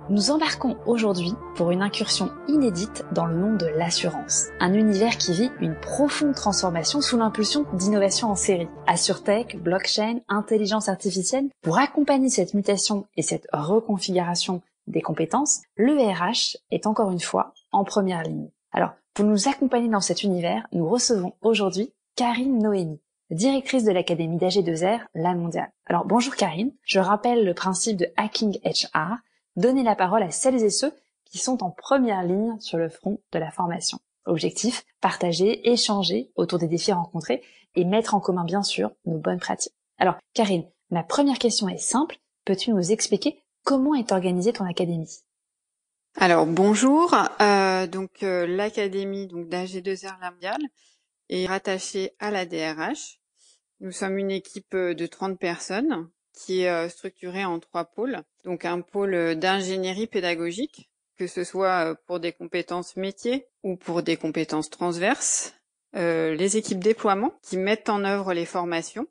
Nous embarquons aujourd'hui pour une incursion inédite dans le monde de l'assurance. Un univers qui vit une profonde transformation sous l'impulsion d'innovations en série. AssureTech, blockchain, intelligence artificielle. Pour accompagner cette mutation et cette reconfiguration des compétences, le RH est encore une fois en première ligne. Alors, pour nous accompagner dans cet univers, nous recevons aujourd'hui Karine Noémie, directrice de l'Académie d'AG2R, La Mondiale. Alors, bonjour Karine, je rappelle le principe de Hacking HR, donner la parole à celles et ceux qui sont en première ligne sur le front de la formation. Objectif, partager, échanger autour des défis rencontrés et mettre en commun, bien sûr, nos bonnes pratiques. Alors, Karine, ma première question est simple. Peux-tu nous expliquer comment est organisée ton académie ? Alors, bonjour. L'académie d'AG2R La Mondiale est rattachée à la DRH. Nous sommes une équipe de 30 personnes qui est structurée en 3 pôles. Donc un pôle d'ingénierie pédagogique, que ce soit pour des compétences métiers ou pour des compétences transverses. Les équipes déploiement qui mettent en œuvre les formations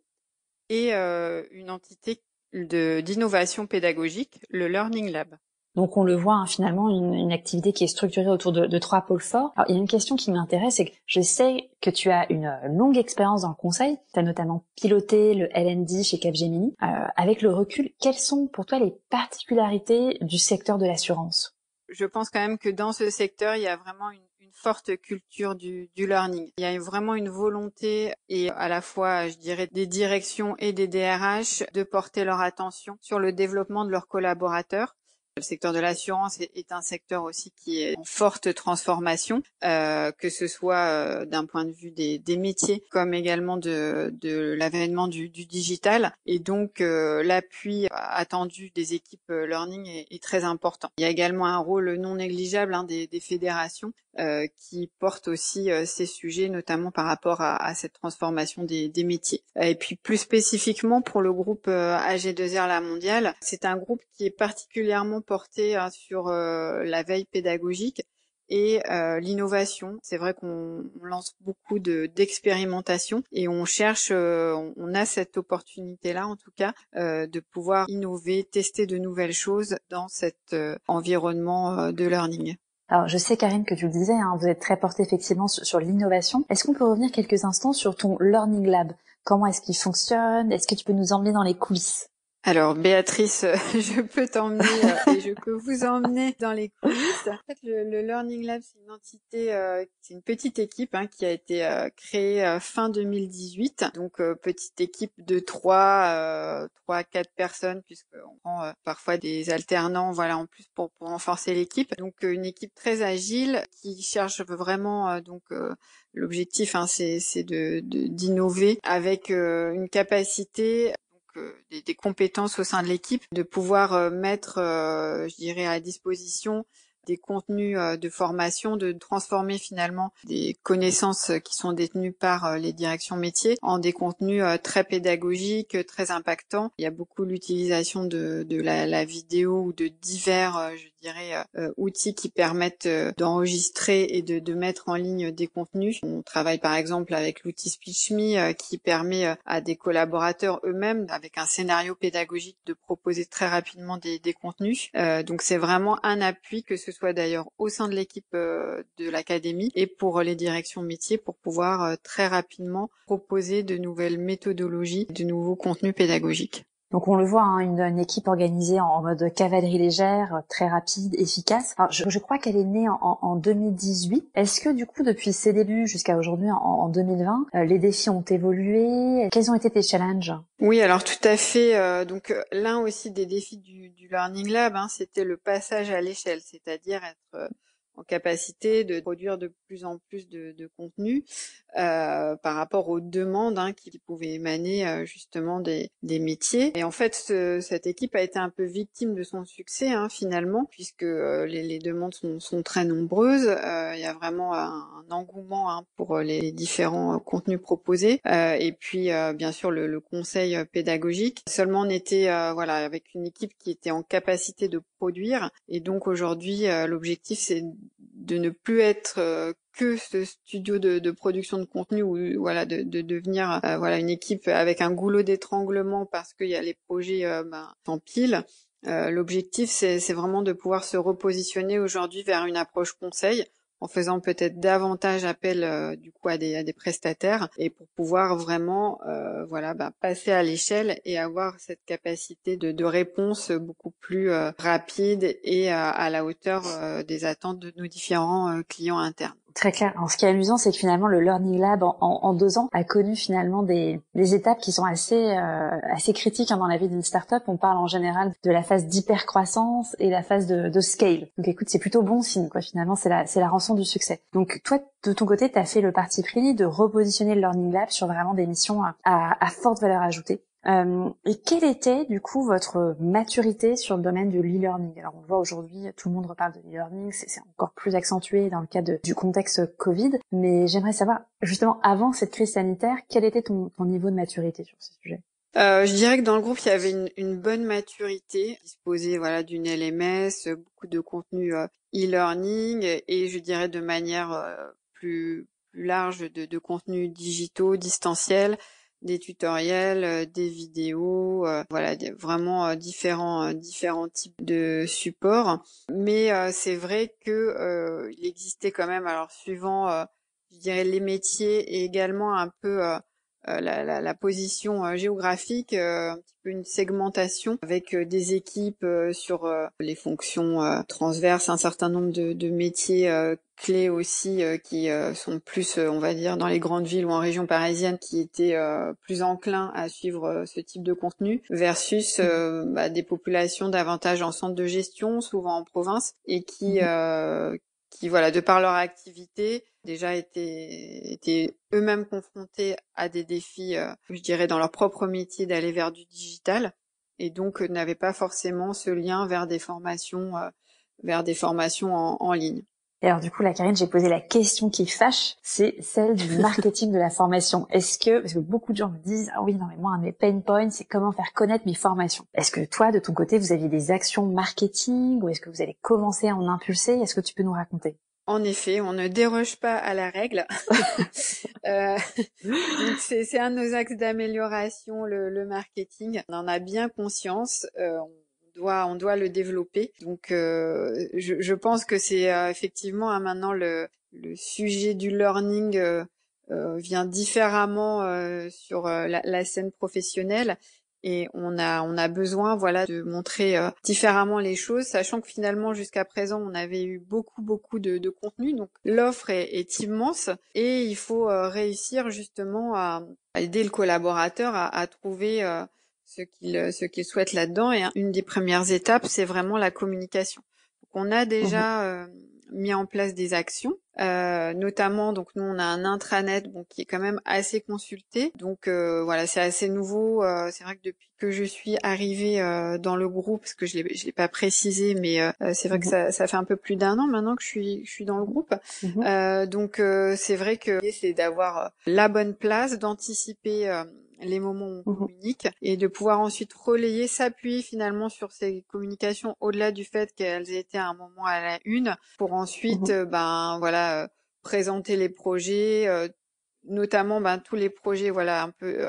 et une entité d'innovation pédagogique, le Learning Lab. Donc on le voit, finalement, une activité qui est structurée autour de 3 pôles forts. Alors il y a une question qui m'intéresse, c'est que je sais que tu as une longue expérience dans le conseil. Tu as notamment piloté le L&D chez Capgemini. Avec le recul, quelles sont pour toi les particularités du secteur de l'assurance ? Je pense quand même que dans ce secteur, il y a vraiment une forte culture du learning. Il y a vraiment une volonté et à la fois, je dirais, des directions et des DRH de porter leur attention sur le développement de leurs collaborateurs. Le secteur de l'assurance est un secteur aussi qui est en forte transformation, que ce soit d'un point de vue des métiers, comme également de l'avènement du digital. Et donc, l'appui attendu des équipes learning est très important. Il y a également un rôle non négligeable des fédérations qui portent aussi ces sujets, notamment par rapport à cette transformation des métiers. Et puis plus spécifiquement pour le groupe AG2R La Mondiale, c'est un groupe qui est particulièrement porté sur la veille pédagogique et l'innovation. C'est vrai qu'on lance beaucoup d'expérimentation et on cherche, on a cette opportunité-là en tout cas de pouvoir innover, tester de nouvelles choses dans cet environnement de learning. Alors, je sais, Karine, que tu le disais, vous êtes très portée effectivement sur l'innovation. Est-ce qu'on peut revenir quelques instants sur ton Learning Lab ? Comment est-ce qu'il fonctionne ? Est-ce que tu peux nous emmener dans les coulisses ? Alors Béatrice, je peux t'emmener et je peux vous emmener dans les coulisses. En fait, le Learning Lab, c'est une entité, c'est une petite équipe qui a été créée fin 2018. Donc petite équipe de 3 à 4 personnes, puisqu'on prend parfois des alternants, voilà, en plus pour renforcer l'équipe. Donc une équipe très agile qui cherche vraiment l'objectif, c'est d'innover avec une capacité des compétences au sein de l'équipe, de pouvoir mettre, je dirais, à disposition des contenus de formation, de transformer finalement des connaissances qui sont détenues par les directions métiers en des contenus très pédagogiques, très impactants. Il y a beaucoup l'utilisation de la vidéo ou de divers, je dirais, outils qui permettent d'enregistrer et de mettre en ligne des contenus. On travaille par exemple avec l'outil SpeechMe qui permet à des collaborateurs eux-mêmes, avec un scénario pédagogique, de proposer très rapidement des contenus. Donc c'est vraiment un appui, que ce soit d'ailleurs au sein de l'équipe de l'académie et pour les directions métiers, pour pouvoir très rapidement proposer de nouvelles méthodologies, de nouveaux contenus pédagogiques. Donc on le voit, une équipe organisée en mode cavalerie légère, très rapide, efficace. Alors, je crois qu'elle est née en 2018. Est-ce que du coup, depuis ses débuts jusqu'à aujourd'hui, en 2020, les défis ont évolué ? Quels ont été tes challenges ? Oui, alors tout à fait. L'un aussi des défis du Learning Lab, c'était le passage à l'échelle, c'est-à-dire être en capacité de produire de plus en plus de contenu par rapport aux demandes qui pouvaient émaner justement des métiers. Et en fait, cette équipe a été un peu victime de son succès finalement, puisque les demandes sont très nombreuses. Il y a vraiment un engouement pour les différents contenus proposés. Et puis, bien sûr, le conseil pédagogique. Seulement, on était avec une équipe qui était en capacité de produire. Et donc, aujourd'hui, l'objectif, c'est de ne plus être que ce studio de production de contenu, ou de devenir une équipe avec un goulot d'étranglement parce qu'il y a les projets s'empilent. L'objectif, c'est vraiment de pouvoir se repositionner aujourd'hui vers une approche conseil, en faisant peut-être davantage appel du coup à des prestataires, et pour pouvoir vraiment passer à l'échelle et avoir cette capacité de réponse beaucoup plus rapide et à la hauteur des attentes de nos différents clients internes. Très clair. Alors, ce qui est amusant, c'est que finalement, le Learning Lab, en 2 ans, a connu finalement des étapes qui sont assez critiques dans la vie d'une startup. On parle en général de la phase d'hypercroissance et la phase de scale. Donc, écoute, c'est plutôt bon signe, quoi. Finalement, c'est la rançon du succès. Donc, toi, de ton côté, tu as fait le parti pris de repositionner le Learning Lab sur vraiment des missions à forte valeur ajoutée. Et quelle était du coup votre maturité sur le domaine de l'e-learning? Alors on le voit aujourd'hui, tout le monde reparle de l'e-learning, c'est encore plus accentué dans le cadre du contexte Covid, mais j'aimerais savoir justement avant cette crise sanitaire, quel était ton niveau de maturité sur ce sujet? Je dirais que dans le groupe, il y avait une bonne maturité, disposer d'une LMS, beaucoup de contenu e-learning, et je dirais de manière plus large de contenus digitaux, distanciels, des tutoriels, des vidéos, vraiment différents types de supports. Mais c'est vrai que il existait quand même, alors suivant je dirais les métiers, et également un peu la position géographique, un petit peu une segmentation avec des équipes sur les fonctions transverses, un certain nombre de métiers clés aussi qui sont plus, on va dire, dans les grandes villes ou en région parisienne, qui étaient plus enclins à suivre ce type de contenu, versus des populations davantage en centre de gestion, souvent en province, et qui de par leur activité, déjà étaient eux-mêmes confrontés à des défis, je dirais, dans leur propre métier, d'aller vers du digital, et donc n'avaient pas forcément ce lien vers des formations en ligne. Et alors du coup, là, Karine, j'ai posé la question qui fâche, c'est celle du marketing de la formation. Parce que beaucoup de gens me disent, ah oui, non, mais moi, un de mes pain points, c'est comment faire connaître mes formations. Est-ce que toi, de ton côté, vous aviez des actions marketing, ou est-ce que vous allez commencer à en impulser? Est-ce que tu peux nous raconter? En effet, on ne déroge pas à la règle. Donc c'est un de nos axes d'amélioration, le marketing. On en a bien conscience. On doit le développer. Donc je pense que c'est effectivement maintenant le sujet du learning vient différemment sur la scène professionnelle. Et on a besoin, de montrer différemment les choses, sachant que finalement jusqu'à présent on avait eu beaucoup de contenu, donc l'offre est immense, et il faut réussir justement à aider le collaborateur à trouver ce qu'il souhaite là-dedans. Et une des premières étapes, c'est vraiment la communication. Donc on a déjà mis en place des actions, notamment, donc nous on a un intranet qui est quand même assez consulté, donc c'est assez nouveau. C'est vrai que depuis que je suis arrivée dans le groupe, parce que je l'ai pas précisé, mais c'est vrai que ça fait un peu plus d'1 an maintenant que je suis dans le groupe. Donc c'est vrai que c'est d'avoir la bonne place, d'anticiper les moments où on communique, et de pouvoir ensuite relayer, s'appuyer finalement sur ces communications, au-delà du fait qu'elles aient été à un moment à la une, pour ensuite présenter les projets, notamment tous les projets un peu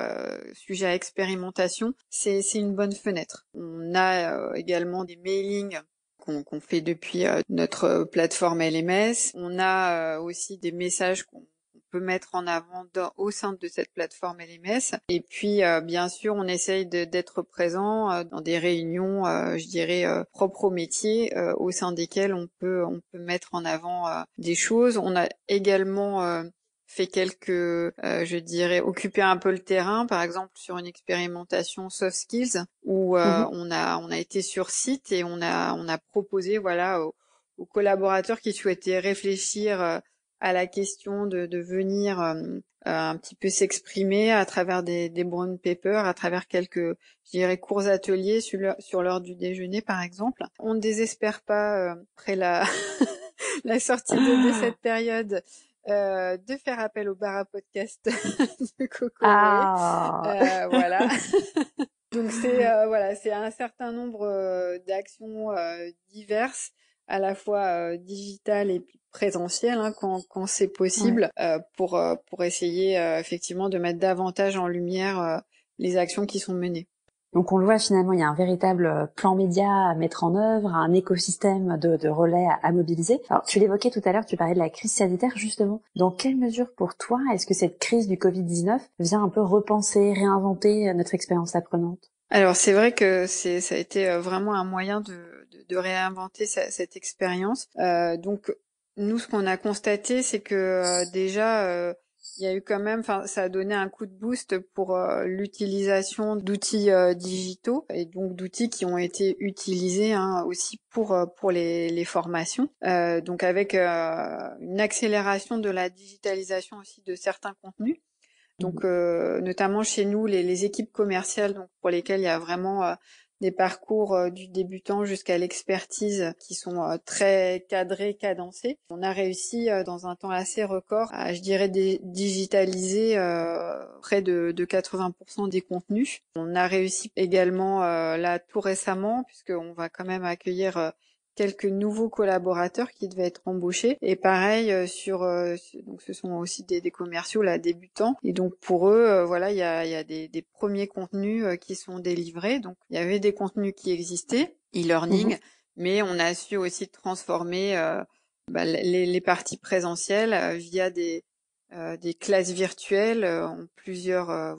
sujets à expérimentation. C'est une bonne fenêtre. On a également des mailings qu'on fait depuis notre plateforme LMS. On a aussi des messages qu'on peut mettre en avant au sein de cette plateforme LMS. Et puis, bien sûr, on essaye d'être présent dans des réunions, je dirais, propres au métier, au sein desquelles on peut mettre en avant des choses. On a également fait quelques, je dirais, occuper un peu le terrain, par exemple sur une expérimentation soft skills, où on a été sur site, et on a proposé aux collaborateurs qui souhaitaient réfléchir à la question de venir un petit peu s'exprimer à travers des brown papers, à travers quelques, je dirais, courts ateliers sur l'heure du déjeuner, par exemple. On ne désespère pas après la la sortie de cette période de faire appel au bar à podcast de Cocoworé. Voilà. Donc c'est un certain nombre d'actions diverses, à la fois digitales et puis présentielles, quand c'est possible, pour essayer effectivement de mettre davantage en lumière les actions qui sont menées. Donc on le voit finalement, il y a un véritable plan média à mettre en œuvre, un écosystème de relais à mobiliser. Alors tu l'évoquais tout à l'heure, tu parlais de la crise sanitaire justement. Dans quelle mesure pour toi est-ce que cette crise du Covid-19 vient un peu repenser, réinventer notre expérience apprenante? Alors c'est vrai que ça a été vraiment un moyen de réinventer cette expérience. Donc nous, ce qu'on a constaté, c'est que déjà il y a eu quand même, enfin, ça a donné un coup de boost pour l'utilisation d'outils digitaux et donc d'outils qui ont été utilisés aussi pour les formations. Donc avec une accélération de la digitalisation aussi de certains contenus. Donc notamment chez nous, les équipes commerciales, donc pour lesquelles il y a vraiment des parcours du débutant jusqu'à l'expertise qui sont très cadrés, cadencés. On a réussi dans un temps assez record à, je dirais, digitaliser près de 80% des contenus. On a réussi également là tout récemment, puisqu'on va quand même accueillir quelques nouveaux collaborateurs qui devaient être embauchés. Et pareil donc ce sont aussi des commerciaux là débutants. Et donc pour eux, voilà, il y a des premiers contenus qui sont délivrés. Donc il y avait des contenus qui existaient, e-learning, mais on a su aussi transformer les parties présentielles via des classes virtuelles en plusieurs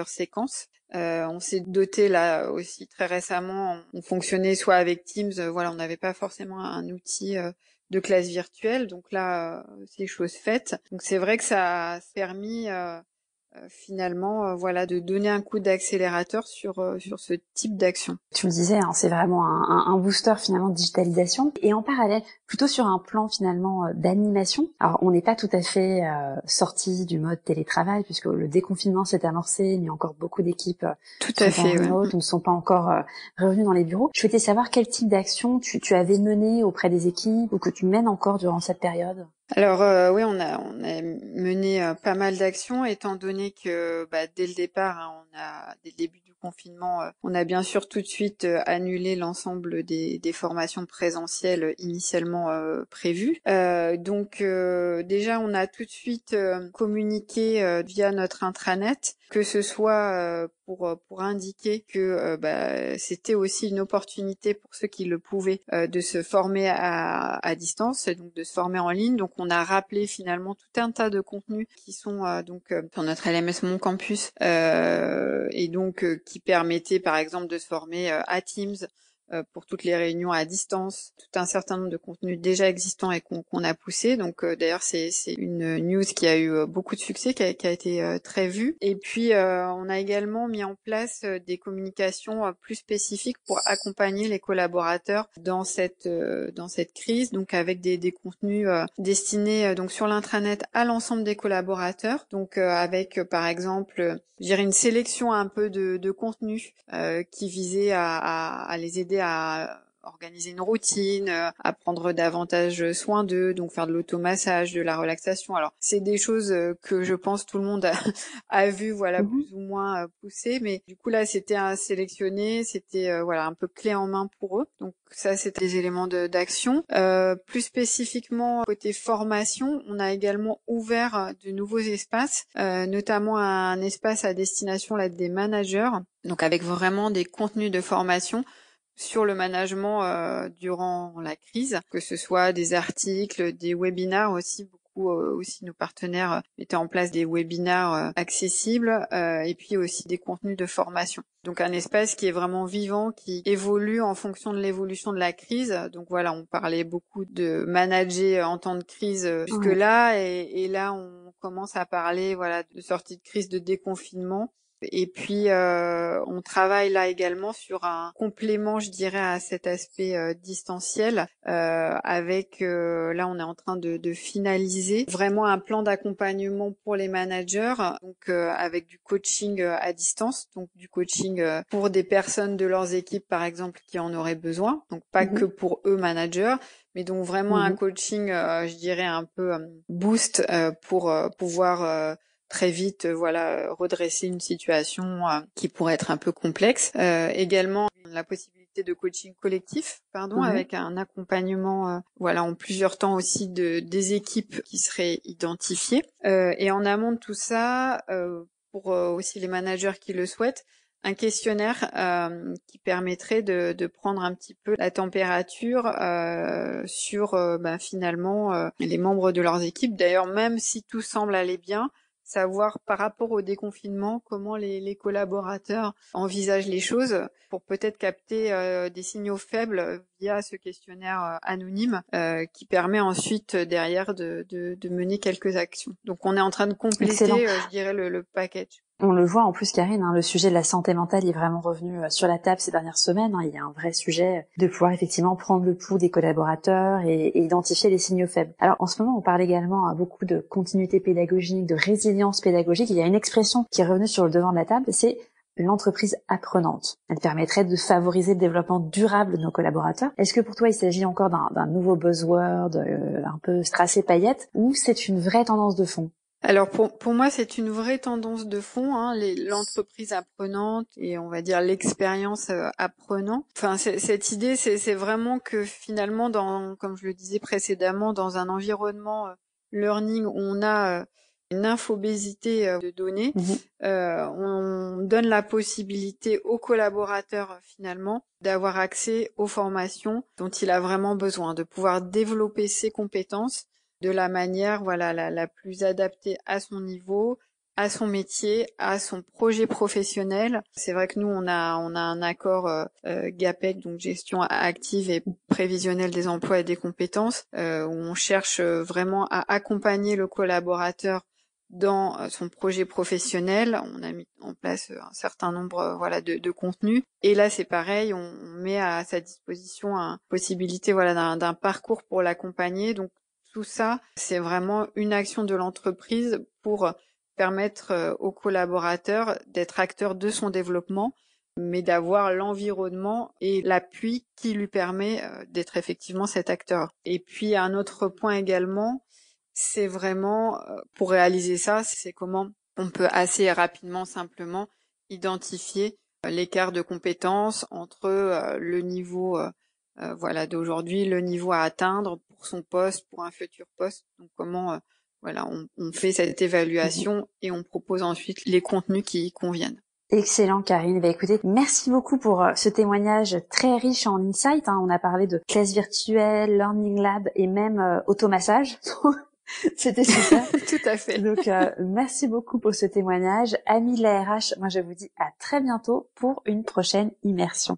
séquences. On s'est doté là aussi très récemment, on fonctionnait soit avec Teams, on n'avait pas forcément un outil de classe virtuelle, donc là c'est chose faite. Donc c'est vrai que ça a permis finalement de donner un coup d'accélérateur sur ce type d'action. Tu me disais, c'est vraiment un booster finalement de digitalisation. Et en parallèle, plutôt sur un plan finalement d'animation. Alors on n'est pas tout à fait sorti du mode télétravail puisque le déconfinement s'est amorcé, mais encore beaucoup d'équipes sont en remote ou ne sont pas encore revenues dans les bureaux. Je souhaitais savoir quel type d'action tu avais mené auprès des équipes ou que tu mènes encore durant cette période. Alors oui, on a mené pas mal d'actions, étant donné que dès le départ, dès le début du confinement, on a bien sûr tout de suite annulé l'ensemble des formations présentielles initialement prévues. Donc déjà, on a tout de suite communiqué via notre intranet, que ce soit pour indiquer que c'était aussi une opportunité pour ceux qui le pouvaient de se former à distance, donc de se former en ligne. Donc on a rappelé finalement tout un tas de contenus qui sont sur notre LMS Mon Campus et donc qui permettaient par exemple de se former à Teams pour toutes les réunions à distance, tout un certain nombre de contenus déjà existants et qu'on a poussé. Donc d'ailleurs c'est une news qui a eu beaucoup de succès, qui a été très vue. Et puis on a également mis en place des communications plus spécifiques pour accompagner les collaborateurs dans cette crise, donc avec des contenus destinés donc sur l'intranet à l'ensemble des collaborateurs, donc avec par exemple je dirais une sélection un peu de contenus qui visait à les aider à organiser une routine, à prendre davantage soin d'eux, donc faire de l'automassage, de la relaxation. Alors, c'est des choses que je pense tout le monde a vu, plus ou moins poussées, mais du coup là, c'était à sélectionner, c'était un peu clé en main pour eux. Donc ça, c'était des éléments d'action. Plus spécifiquement côté formation, on a également ouvert de nouveaux espaces, notamment un espace à destination là des managers, donc avec vraiment des contenus de formation sur le management durant la crise, que ce soit des articles, des webinars aussi. Beaucoup aussi nos partenaires mettaient en place des webinars accessibles et puis aussi des contenus de formation. Donc un espace qui est vraiment vivant, qui évolue en fonction de l'évolution de la crise. Donc voilà, on parlait beaucoup de manager en temps de crise jusque-là et là on commence à parler de sortie de crise, de déconfinement. Et puis on travaille là également sur un complément, je dirais, à cet aspect distanciel, avec là on est en train de finaliser vraiment un plan d'accompagnement pour les managers, donc avec du coaching à distance, donc du coaching pour des personnes de leurs équipes par exemple qui en auraient besoin, donc pas que pour eux managers, mais donc vraiment un coaching, je dirais un peu boost pour pouvoir très vite redresser une situation qui pourrait être un peu complexe. Également la possibilité de coaching collectif, avec un accompagnement en plusieurs temps aussi des équipes qui seraient identifiées. Et en amont de tout ça, pour aussi les managers qui le souhaitent, un questionnaire qui permettrait de prendre un petit peu la température sur finalement les membres de leurs équipes. D'ailleurs, même si tout semble aller bien, savoir par rapport au déconfinement comment les collaborateurs envisagent les choses pour peut-être capter des signaux faibles via ce questionnaire anonyme qui permet ensuite derrière de mener quelques actions. Donc on est en train de compléter, je dirais, le package. On le voit en plus, Karine, le sujet de la santé mentale est vraiment revenu sur la table ces dernières semaines. Il y a un vrai sujet de pouvoir effectivement prendre le pouls des collaborateurs et identifier les signaux faibles. Alors en ce moment, on parle également beaucoup de continuité pédagogique, de résilience pédagogique. Il y a une expression qui est revenue sur le devant de la table, c'est l'entreprise apprenante. Elle permettrait de favoriser le développement durable de nos collaborateurs. Est-ce que pour toi, il s'agit encore d'un nouveau buzzword, un peu strass et paillettes, ou c'est une vraie tendance de fond ? Alors pour moi, c'est une vraie tendance de fond, l'entreprise apprenante et on va dire l'expérience apprenant. Enfin, cette idée, c'est vraiment que finalement, comme je le disais précédemment, dans un environnement learning où on a une infobésité de données, on donne la possibilité aux collaborateurs finalement d'avoir accès aux formations dont il a vraiment besoin, de pouvoir développer ses compétences de la manière la plus adaptée à son niveau, à son métier, à son projet professionnel. C'est vrai que nous on a un accord GAPEC, donc gestion active et prévisionnelle des emplois et des compétences, où on cherche vraiment à accompagner le collaborateur dans son projet professionnel. On a mis en place un certain nombre de contenus. Et là, c'est pareil, on met à sa disposition une possibilité d'un parcours pour l'accompagner. Donc tout ça, c'est vraiment une action de l'entreprise pour permettre aux collaborateurs d'être acteurs de son développement, mais d'avoir l'environnement et l'appui qui lui permet d'être effectivement cet acteur. Et puis un autre point également, c'est vraiment, pour réaliser ça, c'est comment on peut assez rapidement, simplement, identifier l'écart de compétences entre le niveau d'aujourd'hui, le niveau à atteindre pour son poste, pour un futur poste. Donc comment on fait cette évaluation et on propose ensuite les contenus qui y conviennent. Excellent, Karine. Écoutez, merci beaucoup pour ce témoignage très riche en insights. On a parlé de classe virtuelle, learning lab et même automassage. C'était super. Tout à fait. Donc, merci beaucoup pour ce témoignage. Amis de la RH, moi je vous dis à très bientôt pour une prochaine immersion.